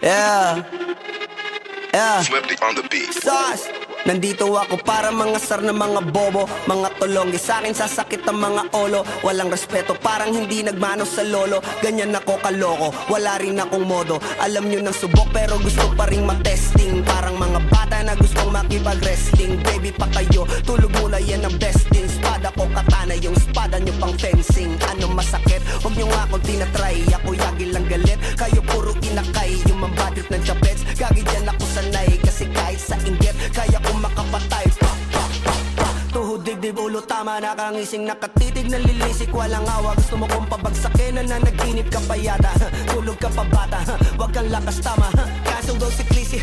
Yeah, yeah. Flipped on the beat. Sauce. Nandito ako para mga sar na mga bobo, mga tulonggi sa akin sasakit ang mga olo. Walang respeto, parang hindi nagmano sa lolo. Ganyan ako kaloko, wala rin akong modo. Alam nyo ng subok pero gusto pa rin matesting. Parang mga bata na gustong makipag-wrestling. Baby pa kayo, tulog muna yan ang besting. Spada ko katana, yung spada nyo pang fencing. Ano masakit? Huwag nyo nga akong tinatry. Ako yagi lang galit, kayo puro inakay. Yung mambadrit ng chapets, gagi dyan ako sanay. Kasi kahit sa inggit, kaya ko makapatay. Tuhod, dibdib, ulo, tama, nakangising, nakatitig, nalilisik, walang awa. Gusto mo kong pabagsakin, nananaginip ka pa yata. Tulog ka pa bata, wag kang lakas tama. Kasong daw si Clissy,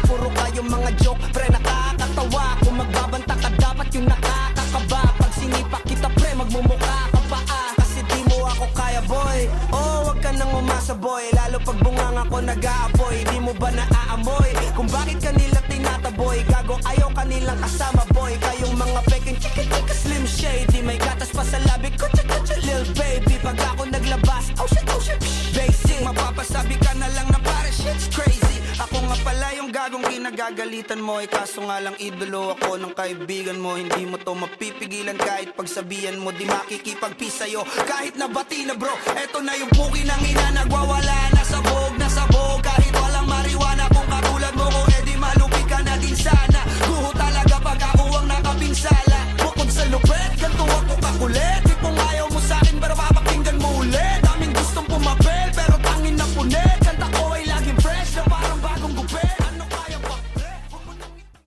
puro kayong mga joke, pre nakakatawa. Kung magbabanta ka dapat yung nakakakaba. Pag sinipa kita pre, magmumukha ka pa kasi di mo ako kaya boy. Oh, wag ka nang umasa boy, lalo pag bungang ako nag-aapoy. Di mo ba naaamoy kung bakit kanila tinataboy? Gago ayaw kanilang kasama boy. Kayong mga peking chika slim shady, may gatas pa sa labi ko, lil baby. Pag ako naglabas, oh shit, basic. Mapapasabi ka na lang na para shit's crazy. Ako nga pala yung gagong kinagagalitan mo. Kaso nga lang idolo ako ng kaibigan mo. Hindi mo to mapipigilan kahit pagsabihan mo. Di makikipagpis sa'yo kahit nabati na bro. Eto na yung puki ng ina, nagwawala na sabog. Kahit walang mariwana, kung katulad mo ko, edi malupi ka na din sana.